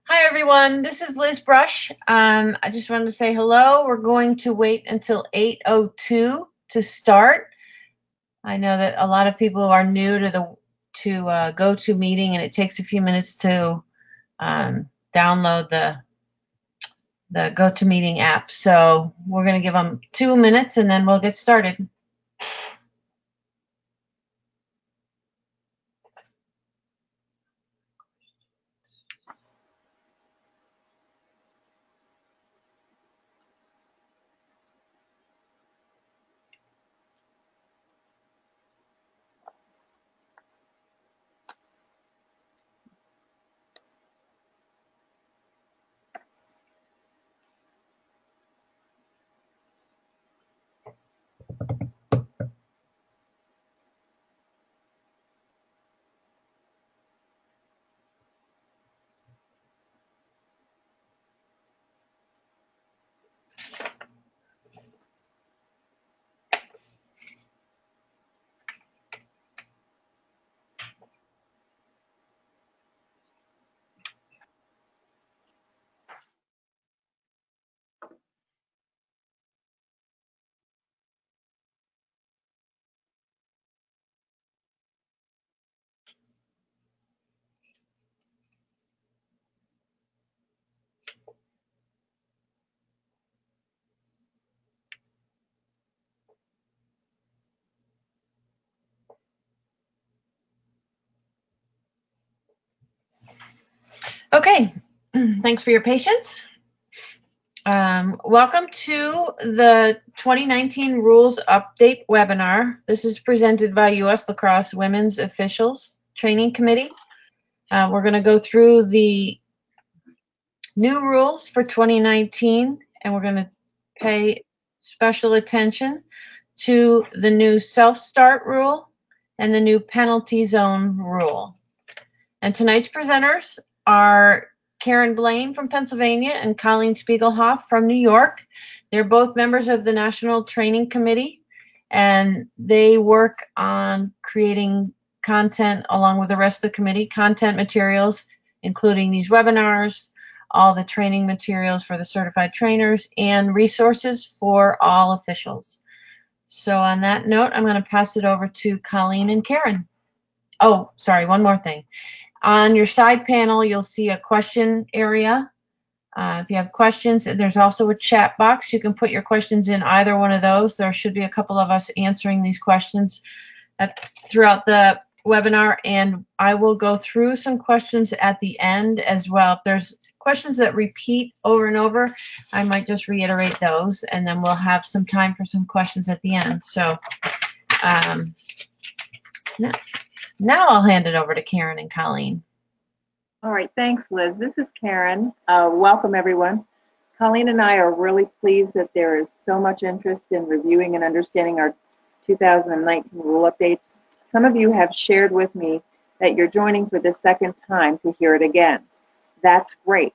Hi, everyone. This is Liz Brush. I just wanted to say hello. We're going to wait until 8:02 to start. I know that a lot of people are new to the GoToMeeting, and it takes a few minutes to download the GoToMeeting app. So we're going to give them 2 minutes, and then we'll get started. Okay, thanks for your patience. Welcome to the 2019 Rules Update webinar. This is presented by U.S. Lacrosse Women's Officials Training Committee. We're going to go through the new rules for 2019, and we're going to pay special attention to the new self-start rule and the new penalty zone rule. And tonight's presenters are Karen Blaine from Pennsylvania and Colleen Spiegelhoff from New York. They're both members of the National Training Committee, and they work on creating content along with the rest of the committee, content materials, including these webinars, all the training materials for the certified trainers, and resources for all officials. So on that note, I'm going to pass it over to Colleen and Karen. Oh, sorry, one more thing. On your side panel, you'll see a question area. If you have questions, there's also a chat box. You can put your questions in either one of those. There should be a couple of us answering these questions throughout the webinar, and I will go through some questions at the end as well. If there's questions that repeat over and over, I might just reiterate those, and then we'll have some time for some questions at the end. So now I'll hand it over to Karen and Colleen. All right, thanks, Liz. This is Karen. Welcome, everyone. Colleen and I are really pleased that there is so much interest in reviewing and understanding our 2019 rule updates. Some of you have shared with me that you're joining for the second time to hear it again. That's great.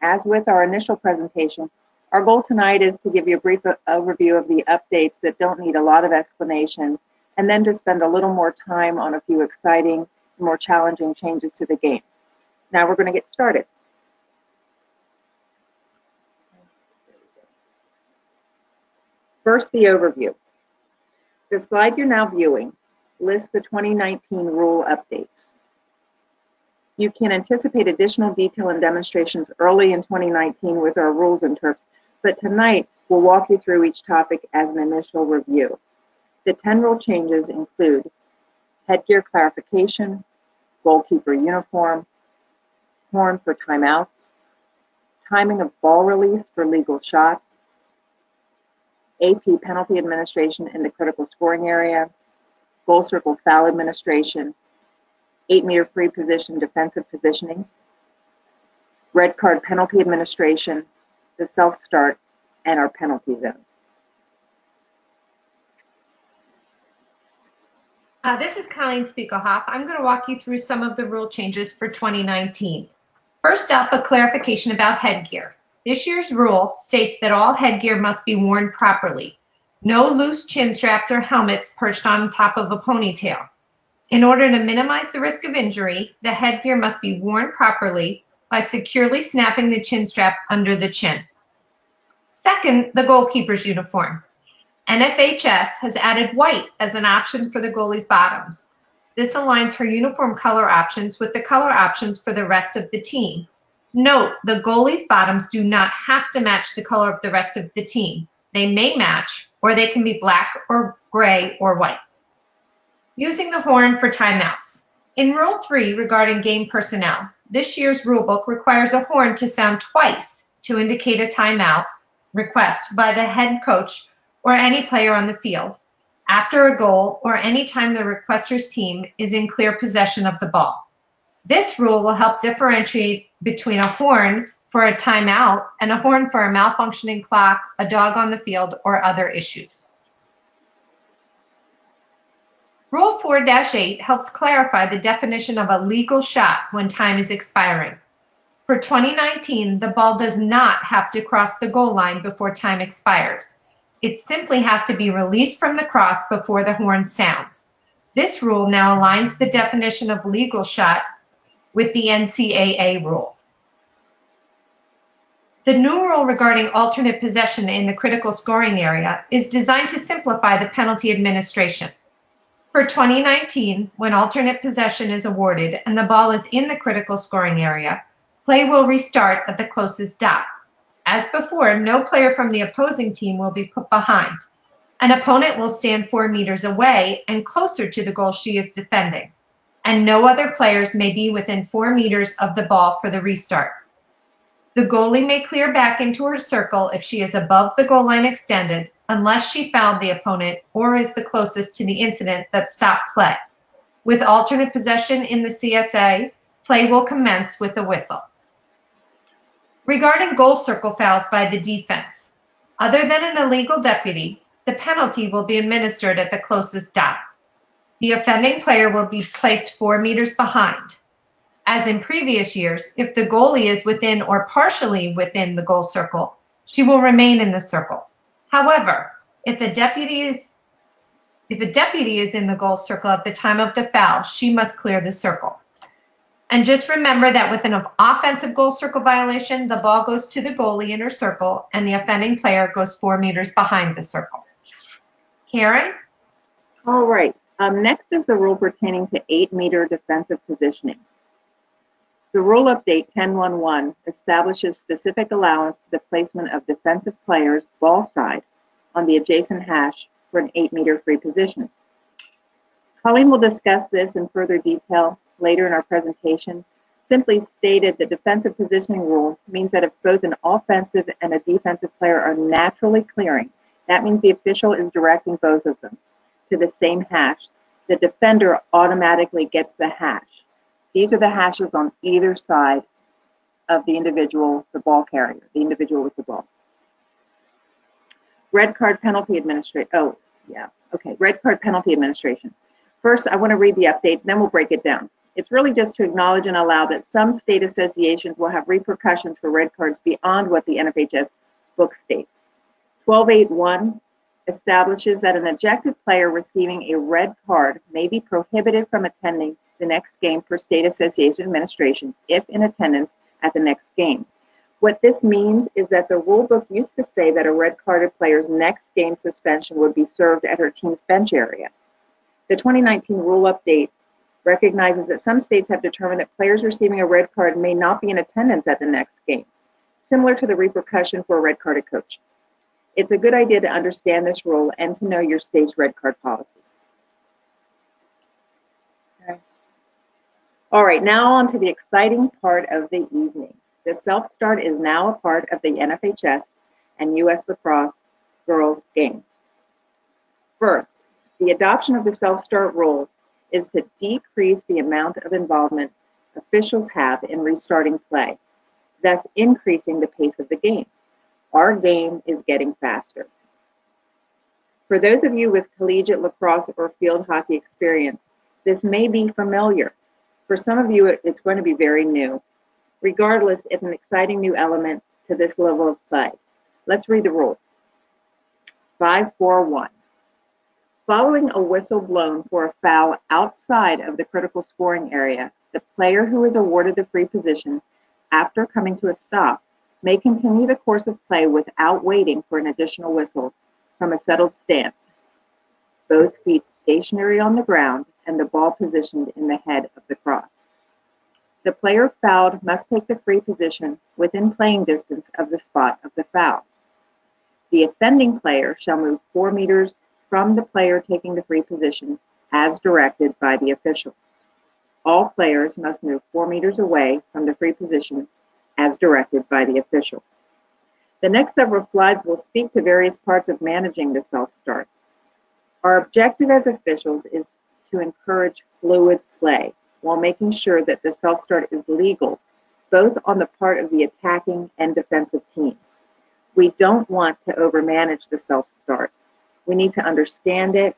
As with our initial presentation, our goal tonight is to give you a brief overview of the updates that don't need a lot of explanation, and then to spend a little more time on a few exciting, more challenging changes to the game. Now we're going to get started. First, the overview. The slide you're now viewing lists the 2019 rule updates. You can anticipate additional detail and demonstrations early in 2019 with our rules and terms, but tonight we'll walk you through each topic as an initial review. The 10 rule changes include headgear clarification, goalkeeper uniform, horn for timeouts, timing of ball release for legal shot, AP penalty administration in the critical scoring area, goal circle foul administration, 8-meter free position defensive positioning, red card penalty administration, the self-start, and our penalty zone. This is Colleen Spiegelhoff. I'm going to walk you through some of the rule changes for 2019. First up, a clarification about headgear. This year's rule states that all headgear must be worn properly. No loose chin straps or helmets perched on top of a ponytail. In order to minimize the risk of injury, the headgear must be worn properly, by securely snapping the chin strap under the chin. Second, the goalkeeper's uniform. NFHS has added white as an option for the goalie's bottoms. This aligns her uniform color options with the color options for the rest of the team. Note, the goalie's bottoms do not have to match the color of the rest of the team. They may match, or they can be black or gray or white. Using the horn for timeouts. In Rule 3 regarding game personnel, this year's rulebook requires a horn to sound twice to indicate a timeout request by the head coach or any player on the field, after a goal or any time the requester's team is in clear possession of the ball. This rule will help differentiate between a horn for a timeout and a horn for a malfunctioning clock, a dog on the field, or other issues. Rule 4-8 helps clarify the definition of a legal shot when time is expiring. For 2019, the ball does not have to cross the goal line before time expires. It simply has to be released from the cross before the horn sounds. This rule now aligns the definition of legal shot with the NCAA rule. The new rule regarding alternate possession in the critical scoring area is designed to simplify the penalty administration. For 2019, when alternate possession is awarded and the ball is in the critical scoring area, play will restart at the closest dot. As before, no player from the opposing team will be put behind. An opponent will stand 4 meters away and closer to the goal she is defending, and no other players may be within 4 meters of the ball for the restart. The goalie may clear back into her circle if she is above the goal line extended, unless she fouled the opponent or is the closest to the incident that stopped play. With alternate possession in the CSA, play will commence with a whistle. Regarding goal circle fouls by the defense, other than an illegal deputy, the penalty will be administered at the closest dot. The offending player will be placed 4 meters behind. As in previous years, if the goalie is within or partially within the goal circle, she will remain in the circle. However, if a deputy is in the goal circle at the time of the foul, she must clear the circle. And just remember that with an offensive goal circle violation, the ball goes to the goalie in her circle and the offending player goes 4 meters behind the circle. Karen? All right. Next is the rule pertaining to 8-meter defensive positioning. The rule update 10.1.1 establishes specific allowance to the placement of defensive players ball side on the adjacent hash for an 8-meter free position. Colleen will discuss this in further detail later in our presentation. Simply stated, the defensive positioning rule means that if both an offensive and a defensive player are naturally clearing, that means the official is directing both of them to the same hash. The defender automatically gets the hash. These are the hashes on either side of the individual, the ball carrier, the individual with the ball. Red card penalty administration. Red card penalty administration. First, I want to read the update, then we'll break it down. It's really just to acknowledge and allow that some state associations will have repercussions for red cards beyond what the NFHS book states. 12.8.1 establishes that an ejected player receiving a red card may be prohibited from attending the next game per state association administration if in attendance at the next game. What this means is that the rule book used to say that a red carded player's next game suspension would be served at her team's bench area. The 2019 rule update recognizes that some states have determined that players receiving a red card may not be in attendance at the next game, similar to the repercussion for a red carded coach. It's a good idea to understand this rule and to know your state's red card policy. Okay. All right, now on to the exciting part of the evening. The self-start is now a part of the NFHS and U.S. Lacrosse girls game. First, the adoption of the self-start rule is to decrease the amount of involvement officials have in restarting play, thus increasing the pace of the game. Our game is getting faster. For those of you with collegiate lacrosse or field hockey experience, this may be familiar. For some of you, it's going to be very new. Regardless, it's an exciting new element to this level of play. Let's read the rule. 5.4.1. Following a whistle blown for a foul outside of the critical scoring area, the player who is awarded the free position after coming to a stop, may continue the course of play without waiting for an additional whistle from a settled stance, both feet stationary on the ground and the ball positioned in the head of the cross. The player fouled must take the free position within playing distance of the spot of the foul. The offending player shall move 4 meters from the player taking the free position as directed by the official. All players must move 4 meters away from the free position as directed by the official. The next several slides will speak to various parts of managing the self-start. Our objective as officials is to encourage fluid play while making sure that the self-start is legal, both on the part of the attacking and defensive teams. We don't want to overmanage the self-start. We need to understand it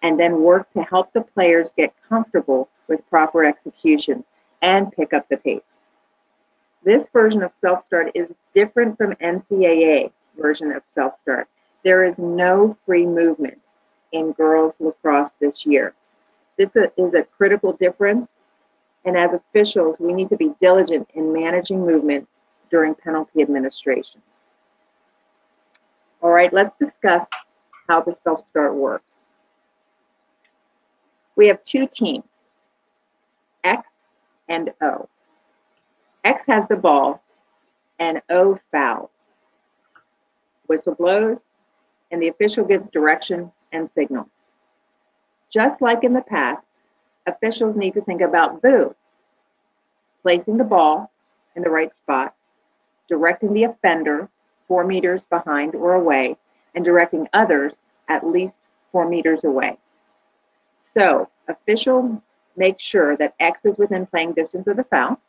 and then work to help the players get comfortable with proper execution and pick up the pace. This version of self-start is different from NCAA version of self-start. There is no free movement in girls lacrosse this year. This is a critical difference, and as officials, we need to be diligent in managing movement during penalty administration. All right, let's discuss how the self-start works. We have 2 teams, X and O. X has the ball, and O fouls. Whistle blows, and the official gives direction and signal. Just like in the past, officials need to think about boo, placing the ball in the right spot, directing the offender 4 meters behind or away, and directing others at least 4 meters away. So, officials make sure that X is within playing distance of the foul.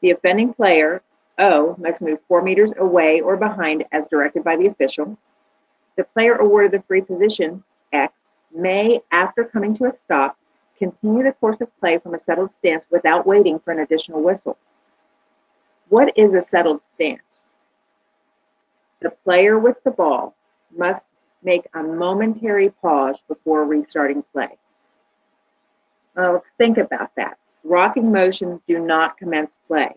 The offending player, O, must move 4 meters away or behind as directed by the official. The player awarded the free position, X, may, after coming to a stop, continue the course of play from a settled stance without waiting for an additional whistle. What is a settled stance? The player with the ball must make a momentary pause before restarting play. Let's think about that. Rocking motions do not commence play.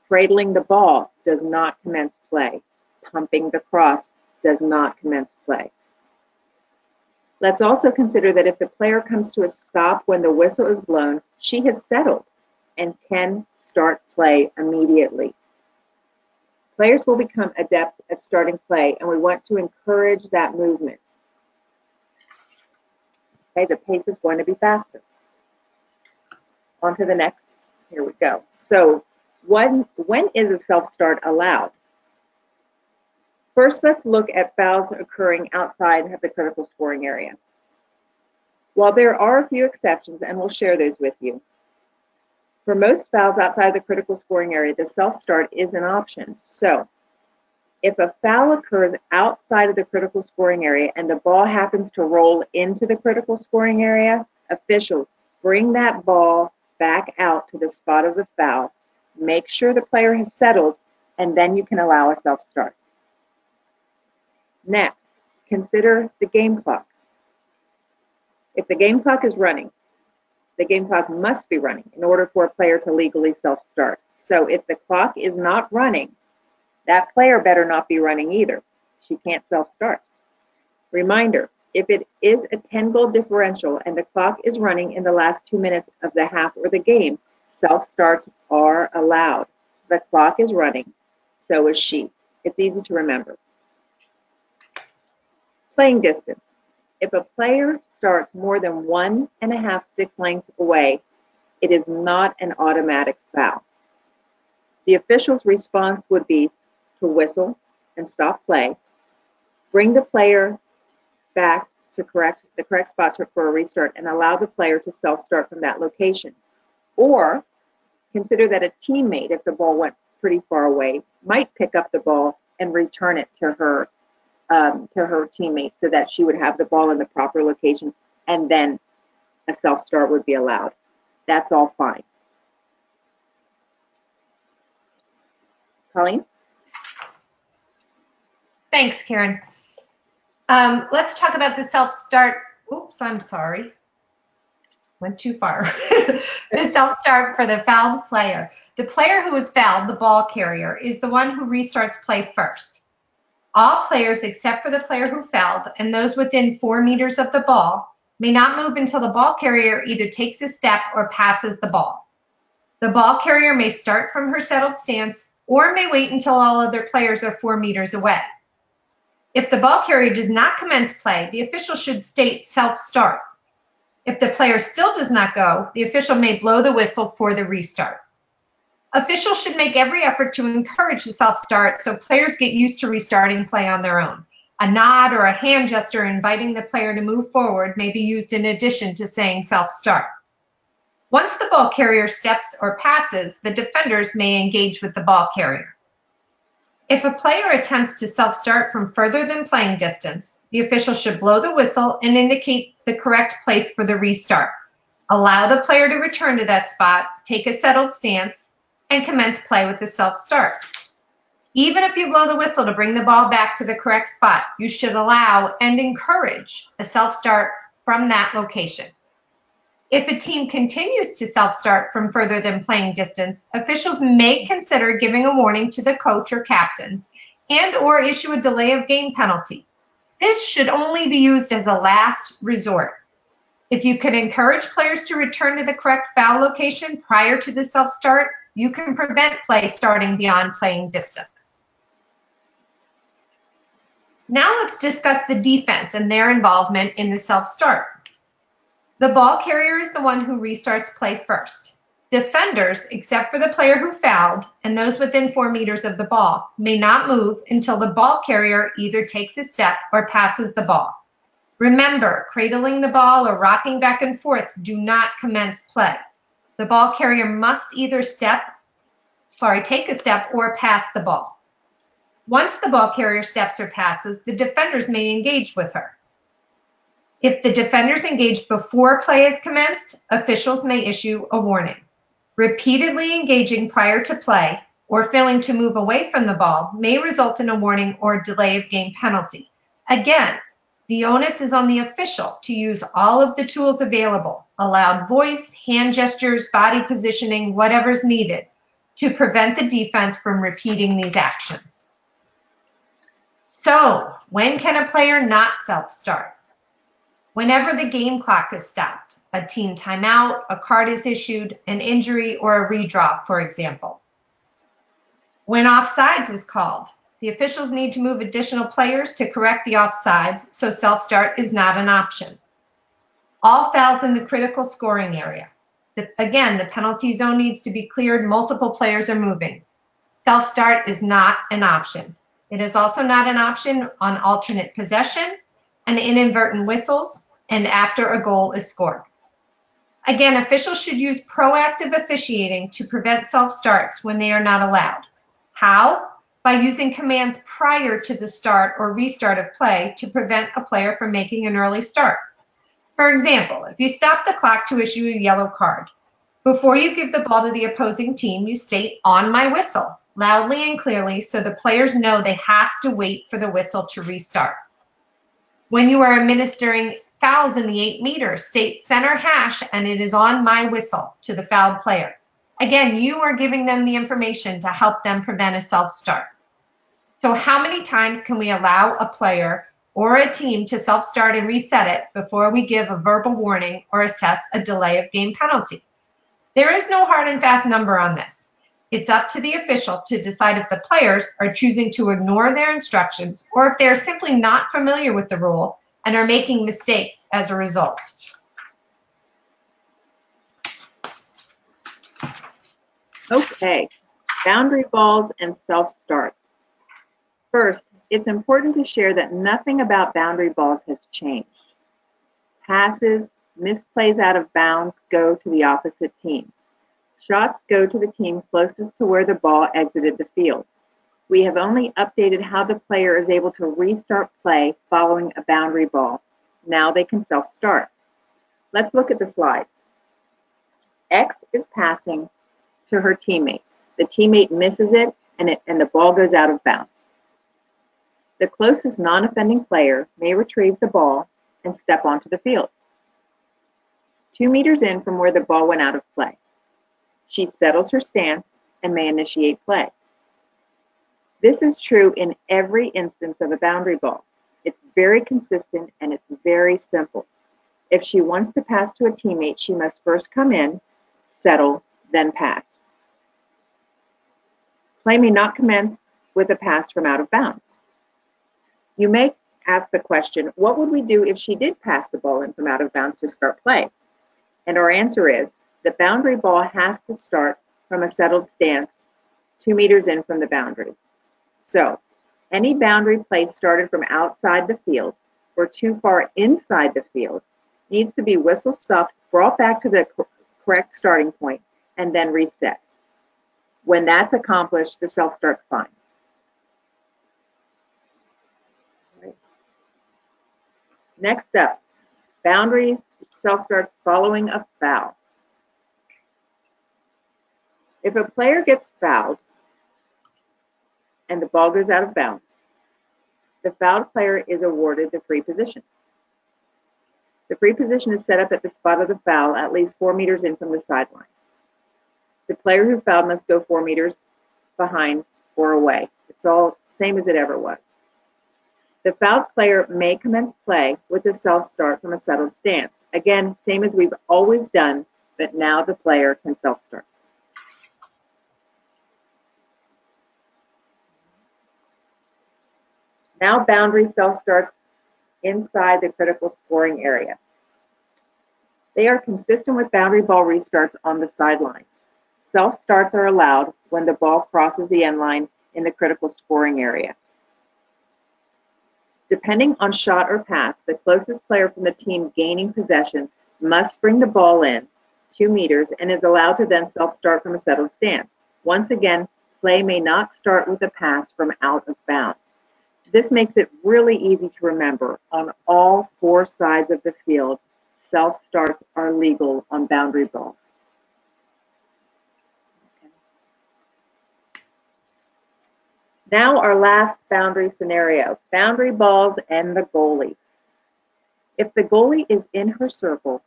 Cradling the ball does not commence play. Pumping the cross does not commence play. Let's also consider that if the player comes to a stop when the whistle is blown, she has settled and can start play immediately. Players will become adept at starting play, and we want to encourage that movement. Okay, the pace is going to be faster. On to the next. Here we go. So when is a self-start allowed? First, let's look at fouls occurring outside of the critical scoring area. While there are a few exceptions, and we'll share those with you, for most fouls outside the critical scoring area, the self-start is an option. So if a foul occurs outside of the critical scoring area and the ball happens to roll into the critical scoring area, officials bring that ball back out to the spot of the foul, make sure the player has settled, and then you can allow a self-start. Next, consider the game clock. If the game clock is running, the game clock must be running in order for a player to legally self-start. So if the clock is not running, that player better not be running either. She can't self-start. Reminder, if it is a 10-goal differential and the clock is running in the last 2 minutes of the half or the game, self-starts are allowed. The clock is running, so is she. It's easy to remember. Playing distance. If a player starts more than 1.5 stick lengths away, it is not an automatic foul. The official's response would be to whistle and stop play, bring the player back to the correct spot for a restart, and allow the player to self-start from that location. Or consider that a teammate, if the ball went pretty far away, might pick up the ball and return it to her teammate so that she would have the ball in the proper location, and then a self-start would be allowed. That's all fine. Colleen? Thanks, Karen. Let's talk about the self-start. Oops, I'm sorry. Went too far. The self-start for the fouled player. The player who is fouled, the ball carrier, is the one who restarts play first. All players except for the player who fouled and those within 4 meters of the ball may not move until the ball carrier either takes a step or passes the ball. The ball carrier may start from her settled stance or may wait until all other players are 4 meters away. If the ball carrier does not commence play, the official should state self-start. If the player still does not go, the official may blow the whistle for the restart. Officials should make every effort to encourage the self-start so players get used to restarting play on their own. A nod or a hand gesture inviting the player to move forward may be used in addition to saying self-start. Once the ball carrier steps or passes, the defenders may engage with the ball carrier. If a player attempts to self-start from further than playing distance, the official should blow the whistle and indicate the correct place for the restart. Allow the player to return to that spot, take a settled stance, and commence play with the self-start. Even if you blow the whistle to bring the ball back to the correct spot, you should allow and encourage a self-start from that location. If a team continues to self-start from further than playing distance, officials may consider giving a warning to the coach or captains and/or issue a delay of game penalty. This should only be used as a last resort. If you can encourage players to return to the correct foul location prior to the self-start, you can prevent play starting beyond playing distance. Now let's discuss the defense and their involvement in the self-start. The ball carrier is the one who restarts play first. Defenders, except for the player who fouled and those within 4 meters of the ball, may not move until the ball carrier either takes a step or passes the ball. Remember, cradling the ball or rocking back and forth do not commence play. The ball carrier must either take a step or pass the ball. Once the ball carrier steps or passes, the defenders may engage with her. If the defenders engage before play is commenced, officials may issue a warning. Repeatedly engaging prior to play or failing to move away from the ball may result in a warning or delay of game penalty. Again, the onus is on the official to use all of the tools available, a loud voice, hand gestures, body positioning, whatever's needed, to prevent the defense from repeating these actions. So, when can a player not self-start? Whenever the game clock is stopped, a team timeout, a card is issued, an injury, or a redraw, for example. When offsides is called, the officials need to move additional players to correct the offsides, so self-start is not an option. All fouls in the critical scoring area. Again, the penalty zone needs to be cleared, multiple players are moving. Self-start is not an option. It is also not an option on alternate possession and inadvertent whistles and after a goal is scored. Again, officials should use proactive officiating to prevent self-starts when they are not allowed. How? By using commands prior to the start or restart of play to prevent a player from making an early start. For example, if you stop the clock to issue a yellow card, before you give the ball to the opposing team, you state "on my whistle" loudly and clearly so the players know they have to wait for the whistle to restart. When you are administering fouls in the 8 meters, state "center hash" and "it is on my whistle" to the fouled player. Again, you are giving them the information to help them prevent a self-start. So how many times can we allow a player or a team to self-start and reset it before we give a verbal warning or assess a delay of game penalty? There is no hard and fast number on this. It's up to the official to decide if the players are choosing to ignore their instructions or if they're simply not familiar with the rule and are making mistakes as a result. Okay, boundary balls and self-starts. First, it's important to share that nothing about boundary balls has changed. Passes, misplays out of bounds go to the opposite team. Shots go to the team closest to where the ball exited the field. We have only updated how the player is able to restart play following a boundary ball. Now they can self-start. Let's look at the slide. X is passing to her teammate. The teammate misses it and the ball goes out of bounds. The closest non-offending player may retrieve the ball and step onto the field. 2 meters in from where the ball went out of play. She settles her stance and may initiate play. This is true in every instance of a boundary ball. It's very consistent and it's very simple. If she wants to pass to a teammate, she must first come in, settle, then pass. Play may not commence with a pass from out of bounds. You may ask the question, what would we do if she did pass the ball in from out of bounds to start play? And our answer is, the boundary ball has to start from a settled stance 2 meters in from the boundary. So, any boundary play started from outside the field or too far inside the field needs to be whistle stopped, brought back to the correct starting point, and then reset. When that's accomplished, the self-start's fine. Right. Next up, boundaries self-starts following a foul. If a player gets fouled and the ball goes out of bounds, the fouled player is awarded the free position. The free position is set up at the spot of the foul at least 4 meters in from the sideline. The player who fouled must go 4 meters behind or away. It's all same as it ever was. The fouled player may commence play with a self-start from a settled stance. Again, same as we've always done, but now the player can self-start. Now boundary self-starts inside the critical scoring area. They are consistent with boundary ball restarts on the sidelines. Self-starts are allowed when the ball crosses the end line in the critical scoring area. Depending on shot or pass, the closest player from the team gaining possession must bring the ball in 2 meters and is allowed to then self-start from a settled stance. Once again, play may not start with a pass from out of bounds. This makes it really easy to remember. On all 4 sides of the field, self-starts are legal on boundary balls. Okay. Now our last boundary scenario, boundary balls and the goalie. If the goalie is in her circle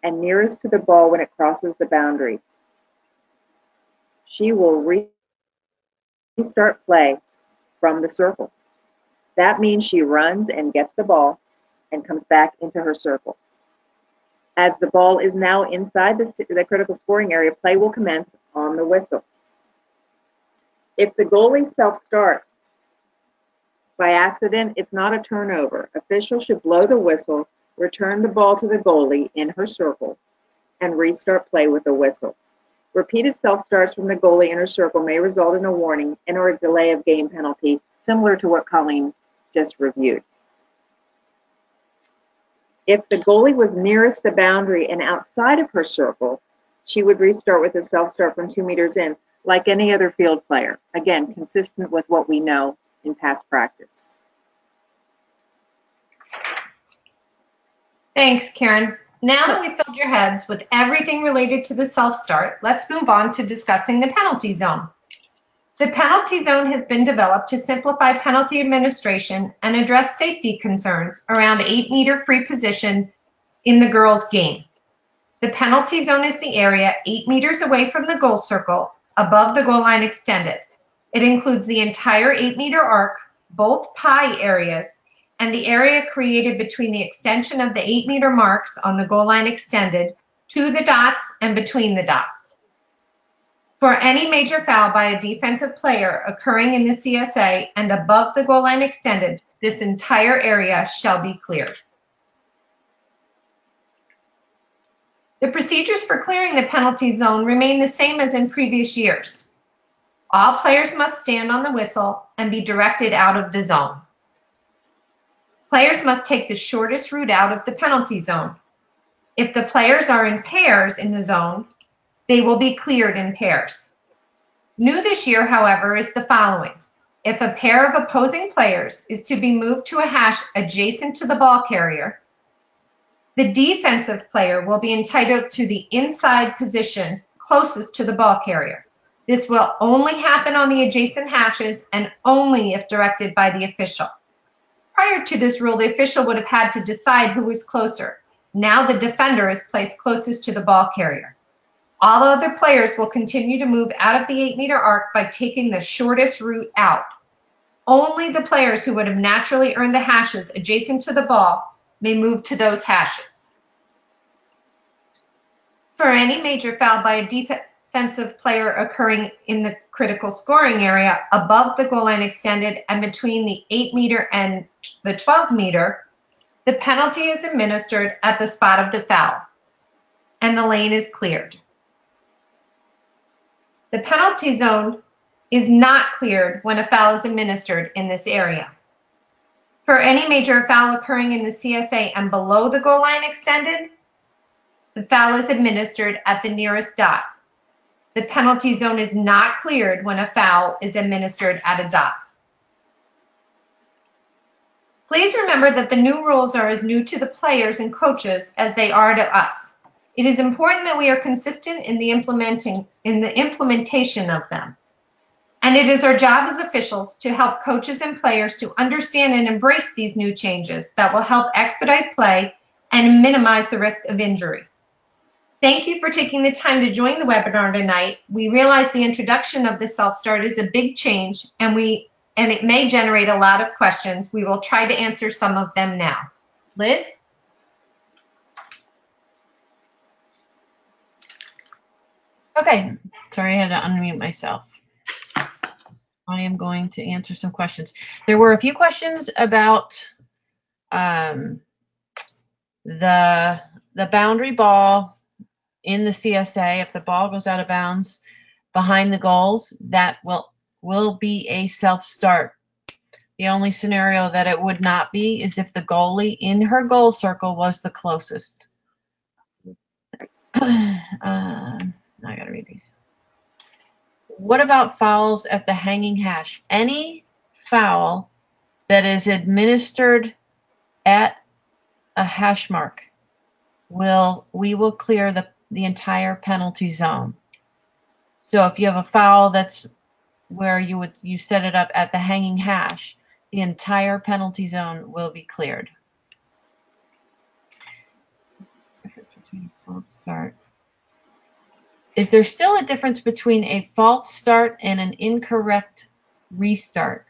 and nearest to the ball when it crosses the boundary, she will restart play from the circle. That means she runs and gets the ball and comes back into her circle. As the ball is now inside the critical scoring area, play will commence on the whistle. If the goalie self-starts by accident, it's not a turnover. Officials should blow the whistle, return the ball to the goalie in her circle, and restart play with a whistle. Repeated self-starts from the goalie in her circle may result in a warning and or a delay of game penalty, similar to what Colleen just reviewed. If the goalie was nearest the boundary and outside of her circle, she would restart with a self-start from 2 meters in, like any other field player. Again, consistent with what we know in past practice. Thanks, Karen. Now that we've filled your heads with everything related to the self-start, let's move on to discussing the penalty zone. The penalty zone has been developed to simplify penalty administration and address safety concerns around 8-meter free position in the girls' game. The penalty zone is the area 8 meters away from the goal circle, above the goal line extended. It includes the entire 8-meter arc, both pie areas, and the area created between the extension of the 8-meter marks on the goal line extended to the dots and between the dots. For any major foul by a defensive player occurring in the CSA and above the goal line extended, this entire area shall be cleared. The procedures for clearing the penalty zone remain the same as in previous years. All players must stand on the whistle and be directed out of the zone. Players must take the shortest route out of the penalty zone. If the players are in pairs in the zone, they will be cleared in pairs. New this year, however, is the following. If a pair of opposing players is to be moved to a hash adjacent to the ball carrier, the defensive player will be entitled to the inside position closest to the ball carrier. This will only happen on the adjacent hashes and only if directed by the official. Prior to this rule, the official would have had to decide who was closer. Now the defender is placed closest to the ball carrier. All other players will continue to move out of the 8-meter arc by taking the shortest route out. Only the players who would have naturally earned the hashes adjacent to the ball may move to those hashes. For any major foul by a defensive player occurring in the critical scoring area above the goal line extended and between the 8-meter and the 12-meter, the penalty is administered at the spot of the foul, and the lane is cleared. The penalty zone is not cleared when a foul is administered in this area. For any major foul occurring in the CSA and below the goal line extended, the foul is administered at the nearest dot. The penalty zone is not cleared when a foul is administered at a dot. Please remember that the new rules are as new to the players and coaches as they are to us. It is important that we are consistent in the implementation of them. And it is our job as officials to help coaches and players to understand and embrace these new changes that will help expedite play and minimize the risk of injury. Thank you for taking the time to join the webinar tonight. We realize the introduction of the self-start is a big change, and it may generate a lot of questions. We will try to answer some of them now. Liz? Okay, sorry, I had to unmute myself. I am going to answer some questions. There were a few questions about the boundary ball in the CSA. If the ball goes out of bounds behind the goals, that will be a self-start. The only scenario that it would not be is if the goalie in her goal circle was the closest. I gotta read these. What about fouls at the hanging hash? Any foul that is administered at a hash mark, we will clear the entire penalty zone. So if you have a foul that's where you set it up at the hanging hash, the entire penalty zone will be cleared. False start. Is there still a difference between a false start and an incorrect restart?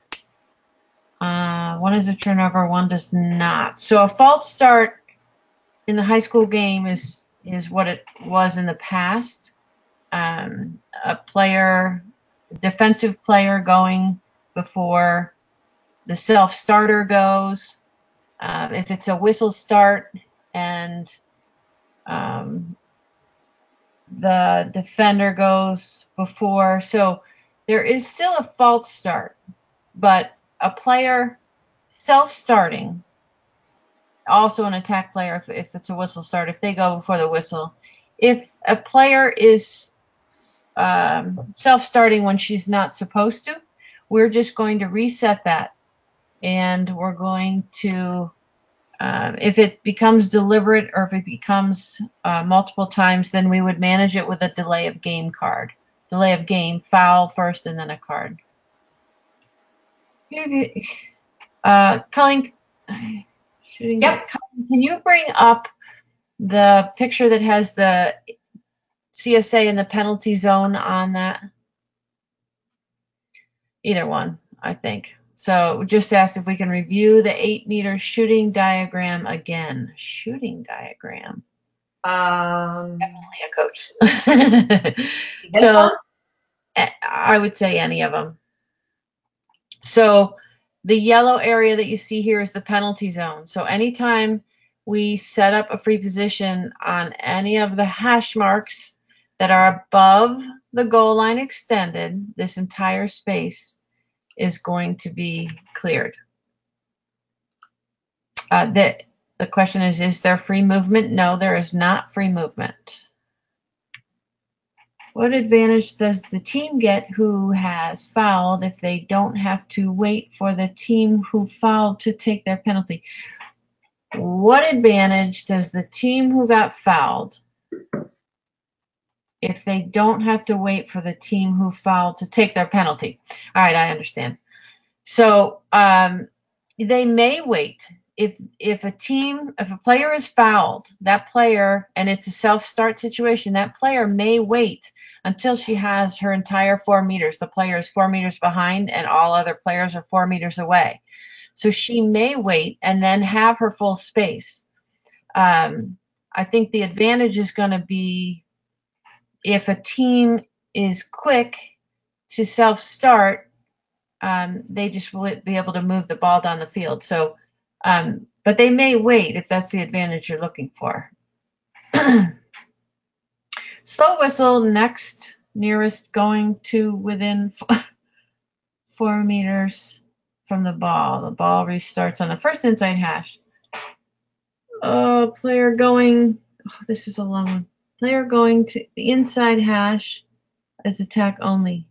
One is a turnover, one does not. So a false start in the high school game is what it was in the past. A defensive player going before the self-starter goes. If it's a whistle start and the defender goes before. So there is still a false start, but a player self-starting, also an attack player if it's a whistle start, if they go before the whistle. If a player is self-starting when she's not supposed to, we're just going to reset that. And we're going to, if it becomes deliberate or if it becomes multiple times, then we would manage it with a delay of game card. Delay of game, foul first and then a card. Colleen, shooting. Yep. Colleen, can you bring up the picture that has the CSA and the penalty zone on that? Either one, I think. So just ask if we can review the 8-meter shooting diagram again. Shooting diagram. Definitely a coach. So I would say any of them. So the yellow area that you see here is the penalty zone. So anytime we set up a free position on any of the hash marks that are above the goal line extended, this entire space is going to be cleared. The question is there free movement? No, there is not free movement. What advantage does the team get who has fouled if they don't have to wait for the team who fouled to take their penalty? What advantage does the team who got fouled if they don't have to wait for the team who fouled to take their penalty? All right, I understand. So they may wait if a player is fouled, that player, and it's a self-start situation, that player may wait until she has her entire 4 meters. The player is 4 meters behind and all other players are 4 meters away. So she may wait and then have her full space. I think the advantage is going to be if a team is quick to self-start, they just will be able to move the ball down the field. So, but they may wait if that's the advantage you're looking for. Slow whistle, next nearest going to within 4 meters from the ball. The ball restarts on the first inside hash. Player going, this is a long one. Player going to the inside hash as attack only.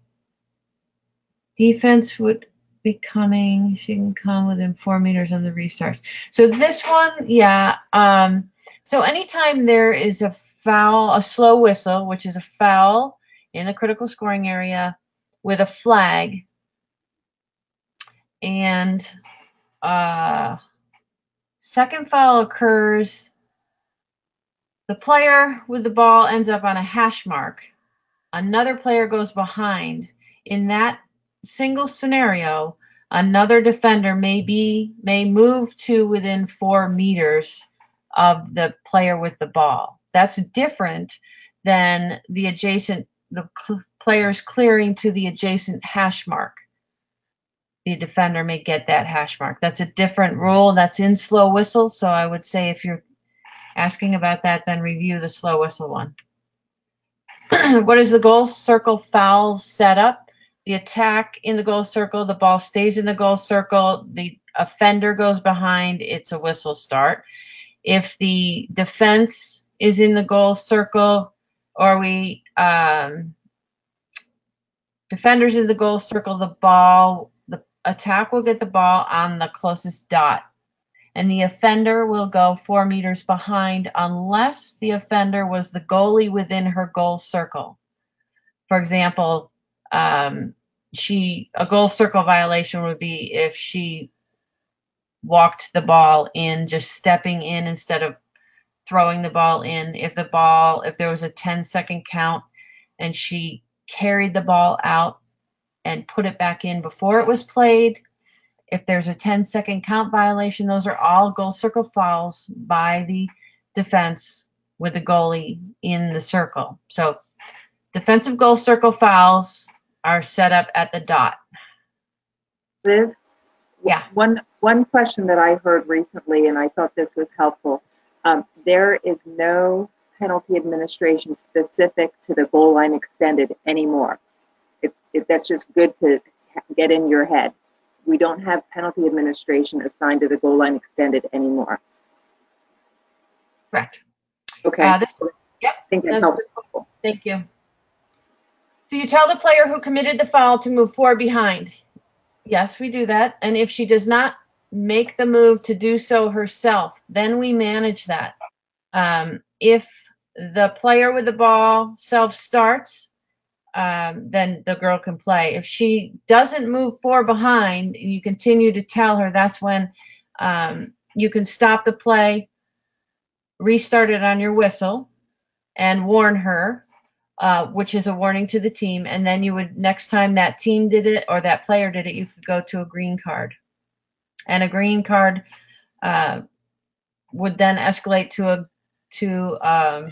Defense would be coming. She can come within 4 meters of the restarts. So this one, yeah. So anytime there is a foul, a slow whistle, which is a foul in the critical scoring area with a flag, and second foul occurs, the player with the ball ends up on a hash mark. Another player goes behind. In that single scenario, another defender may move to within 4 meters of the player with the ball. That's different than the players clearing to the adjacent hash mark. The defender may get that hash mark. That's a different rule. That's in slow whistle. So I would say if you're asking about that, then review the slow whistle one. What is the goal circle foul setup? The attack in the goal circle, the ball stays in the goal circle, the offender goes behind, it's a whistle start. If the defense is in the goal circle, or defenders in the goal circle, the attack will get the ball on the closest dot. And the offender will go 4 meters behind unless the offender was the goalie within her goal circle. For example, a goal circle violation would be if she walked the ball in, just stepping in instead of throwing the ball in. If there was a 10-second count and she carried the ball out and put it back in before it was played. If there's a 10-second count violation, those are all goal circle fouls by the defense with the goalie in the circle. So defensive goal circle fouls are set up at the dot. Liz? Yeah. One question that I heard recently, and I thought this was helpful. There is no penalty administration specific to the goal line extended anymore. That's just good to get in your head. We don't have penalty administration assigned to the goal line extended anymore. Correct. Okay. Yep. I think that's helpful. Thank you. Do you tell the player who committed the foul to move 4 behind? Yes, we do that. And if she does not make the move to do so herself, then we manage that. If the player with the ball self-starts, then the girl can play. If she doesn't move 4 behind and you continue to tell her, that's when you can stop the play, restart it on your whistle, and warn her, which is a warning to the team. And then you would, next time that team did it or that player did it, you could go to a green card. And a green card would then escalate to a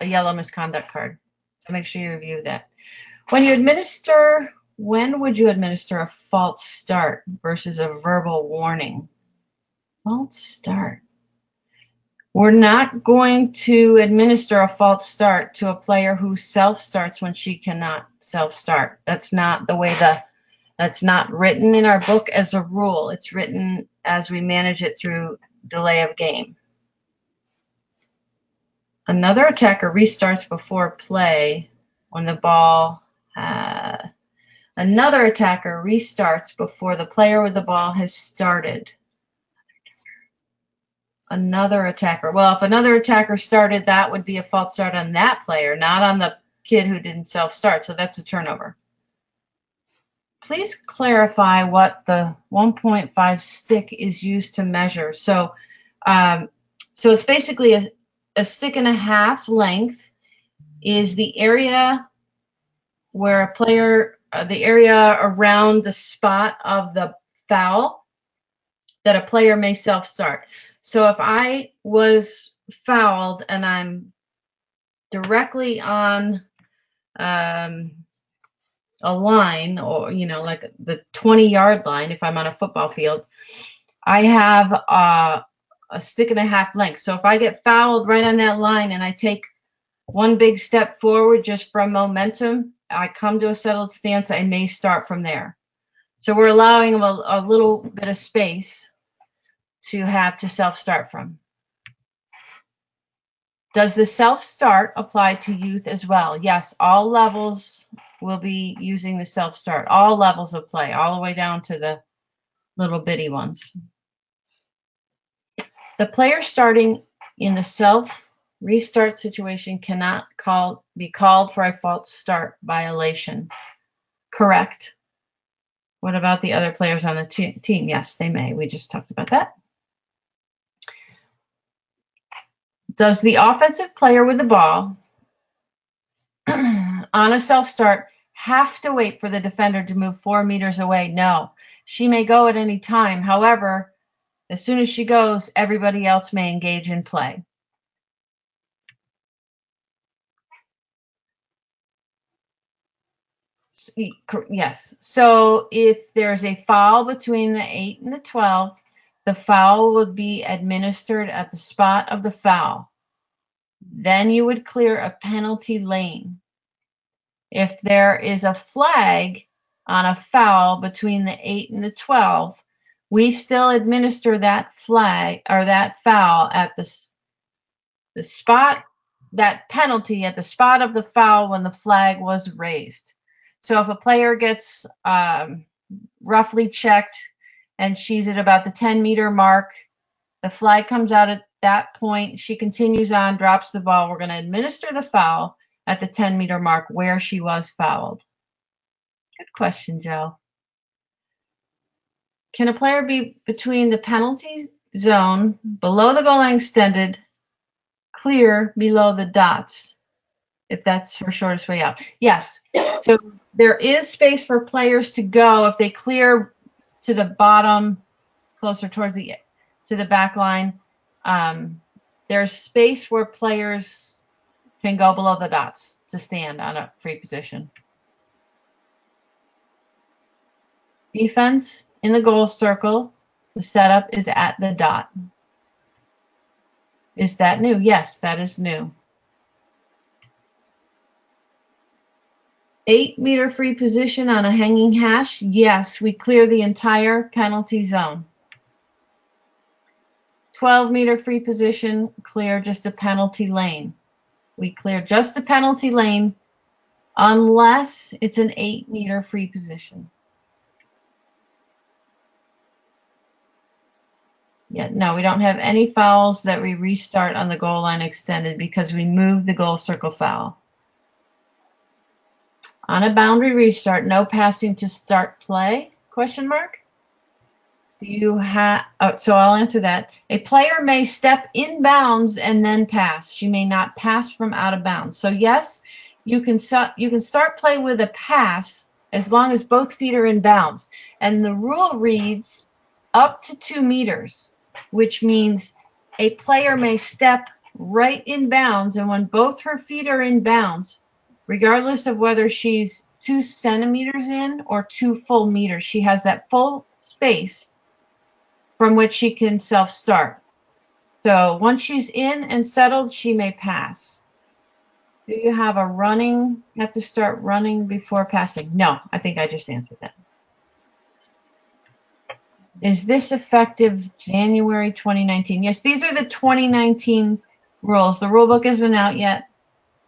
yellow misconduct card. So make sure you review that. When would you administer a false start versus a verbal warning? False start. We're not going to administer a false start to a player who self-starts when she cannot self-start. That's not the way that's not written in our book as a rule. It's written as we manage it through delay of game. Another attacker restarts before play when the ball another attacker restarts before the player with the ball has started. Another attacker. Well, if another attacker started, that would be a false start on that player, not on the kid who didn't self-start. So that's a turnover. please clarify what the 1.5 stick is used to measure. So, so it's basically a stick and a half length is the area where a player, the area around the spot of the foul that a player may self-start. So if I was fouled and I'm directly on a line, or like the 20-yard line, if I'm on a football field, I have a stick and a half length. So if I get fouled right on that line and I take one big step forward just from momentum, I come to a settled stance, I may start from there. So we're allowing them a little bit of space to have to self-start from. Does the self-start apply to youth as well? Yes, all levels will be using the self-start. All levels of play, all the way down to the little bitty ones. The player starting in the self-restart situation cannot be called for a false start violation. Correct. What about the other players on the team? Yes, they may. We just talked about that. Does the offensive player with the ball on a self-start have to wait for the defender to move 4 meters away? No. She may go at any time. However, as soon as she goes, everybody else may engage in play. Yes. So if there's a foul between the 8 and the 12, the foul would be administered at the spot of the foul. Then you would clear a penalty lane. If there is a flag on a foul between the 8 and the 12, we still administer that flag or that foul at the spot, that penalty at the spot of the foul when the flag was raised. So if a player gets roughly checked and she's at about the 10-meter mark, the flag comes out at that point, she continues on, drops the ball. We're going to administer the foul at the 10-meter mark where she was fouled. Good question, Joe. Can a player be between the penalty zone, below the goal line extended, clear below the dots, if that's her shortest way out? Yes. So there is space for players to go if they clear to the bottom, closer towards to the back line. There's space where players can go below the dots to stand on a free position. Defense in the goal circle, the setup is at the dot. Is that new? Yes, that is new. 8-meter free position on a hanging hash. Yes, we clear the entire penalty zone. 12-meter free position, clear just a penalty lane. We clear just a penalty lane unless it's an 8-meter free position. Yeah, no, we don't have any fouls that we restart on the goal line extended because we moved the goal circle foul. On a boundary restart, no passing to start play? Question mark? Do you have, so I'll answer that. A player may step in bounds and then pass. She may not pass from out of bounds. So yes, you can start play with a pass as long as both feet are in bounds. And the rule reads up to 2 meters, which means a player may step right in bounds, and when both her feet are in bounds, regardless of whether she's 2 centimeters in or 2 full meters, she has that full space from which she can self-start. So once she's in and settled, she may pass. Do you have a running, have to start running before passing? No, I think I just answered that. Is this effective January 2019? Yes, these are the 2019 rules. The rule book isn't out yet.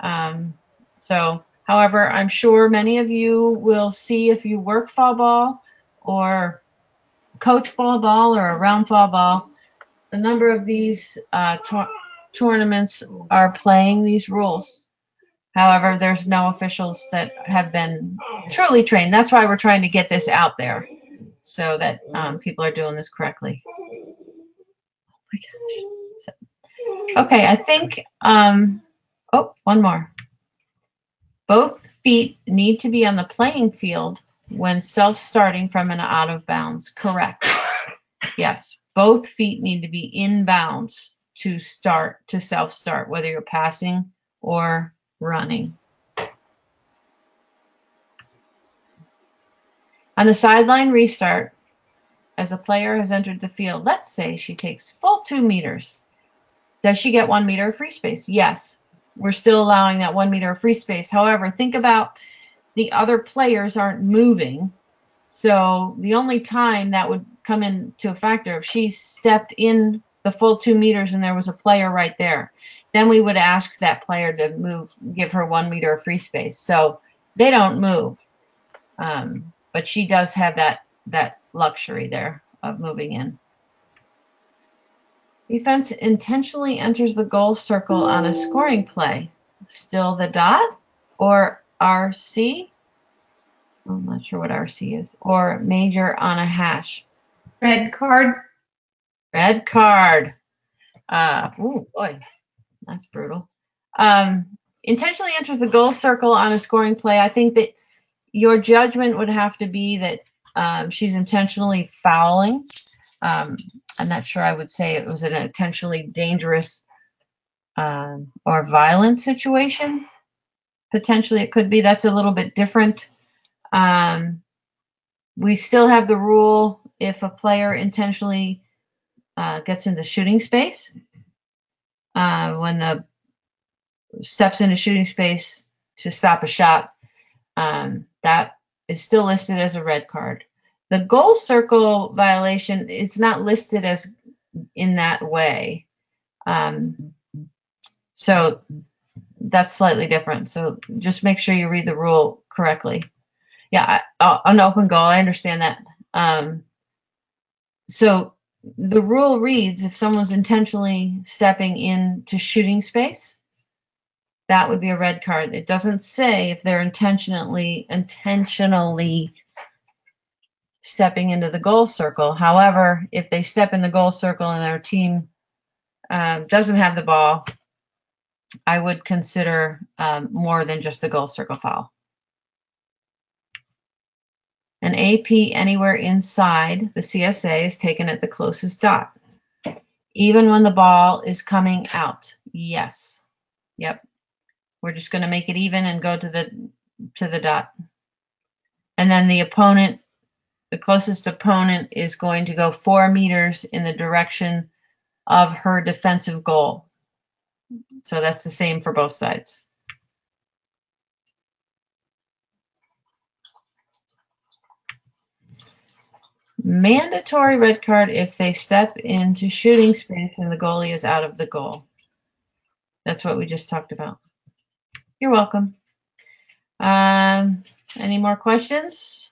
However, I'm sure many of you will see if you work fall ball or coach fall ball or around fall ball, a number of these tournaments are playing these rules. However, there's no officials that have been truly trained. That's why we're trying to get this out there so that people are doing this correctly. Okay, I think, oh, one more. Both feet need to be on the playing field when self-starting from an out of bounds. Correct. Yes, both feet need to be in bounds to self-start, whether you're passing or running. On the sideline restart, as a player has entered the field, let's say she takes full 2 meters. Does she get 1 meter of free space? Yes. We're still allowing that 1 meter of free space. However, think about the other players aren't moving. So the only time that would come into a factor if she stepped in the full 2 meters and there was a player right there, then we would ask that player to move, give her 1 meter of free space. So they don't move. But she does have that luxury there of moving in. Defense intentionally enters the goal circle on a scoring play. Still the dot or RC? I'm not sure what RC is. Or major on a hash. Red card. Red card. Oh boy, that's brutal. Intentionally enters the goal circle on a scoring play. I think that your judgment would have to be that she's intentionally fouling. I'm not sure I would say it was an intentionally dangerous or violent situation. Potentially it could be. That's a little bit different. We still have the rule if a player intentionally gets into shooting space, when the steps into shooting space to stop a shot, that is still listed as a red card. The goal circle violation, it's not listed as in that way. So that's slightly different. So just make sure you read the rule correctly. Yeah, on open goal, I understand that. So the rule reads, if someone's intentionally stepping into shooting space, that would be a red card. It doesn't say if they're intentionally stepping into the goal circle. However, if they step in the goal circle and their team doesn't have the ball, I would consider more than just the goal circle foul. An AP anywhere inside the CSA is taken at the closest dot, even when the ball is coming out. Yes. Yep. We're just going to make it even and go to the dot. And then the opponent, the closest opponent, is going to go 4 meters in the direction of her defensive goal. So that's the same for both sides. Mandatory red card if they step into shooting space and the goalie is out of the goal. That's what we just talked about. You're welcome. Any more questions?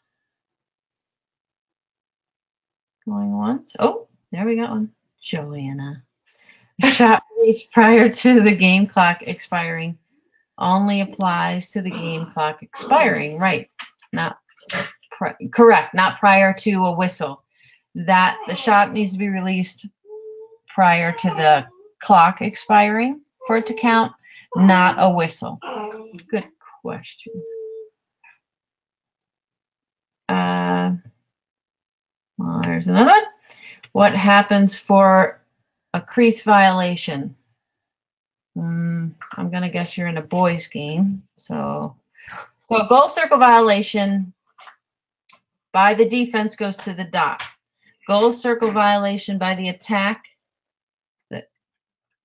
Going once. Oh, there we got one. Joanna. Shot released prior to the game clock expiring only applies to the game clock expiring. Right. Not correct. Not prior to a whistle. That the shot needs to be released prior to the clock expiring for it to count, not a whistle. Good question. Well, there's another one. What happens for a crease violation? I'm going to guess you're in a boys game. So a goal circle violation by the defense goes to the dot. Goal circle violation by the attack,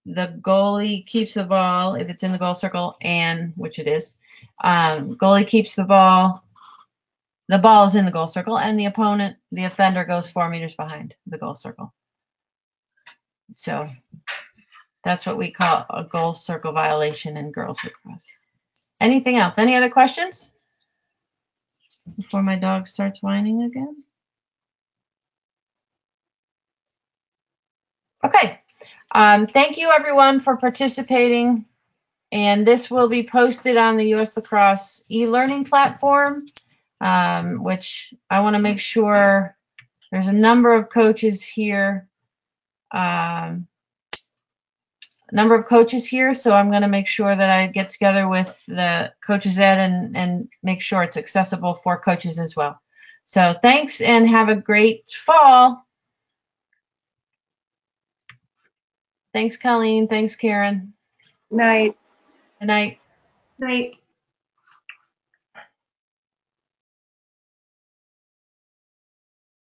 the goalie keeps the ball if it's in the goal circle, and which it is. Goalie keeps the ball is in the goal circle, and the opponent, the offender, goes 4 meters behind the goal circle. So that's what we call a goal circle violation in girls lacrosse. Anything else? Any other questions before my dog starts whining again? Okay. Thank you, everyone, for participating And this will be posted on the US Lacrosse e-learning platform, which I want to make sure there's a number of coaches here. So I'm going to make sure that I get together with the coaches ed and make sure it's accessible for coaches as well. So thanks and have a great fall. Thanks, Colleen. Thanks, Karen. Night. Good night. Night.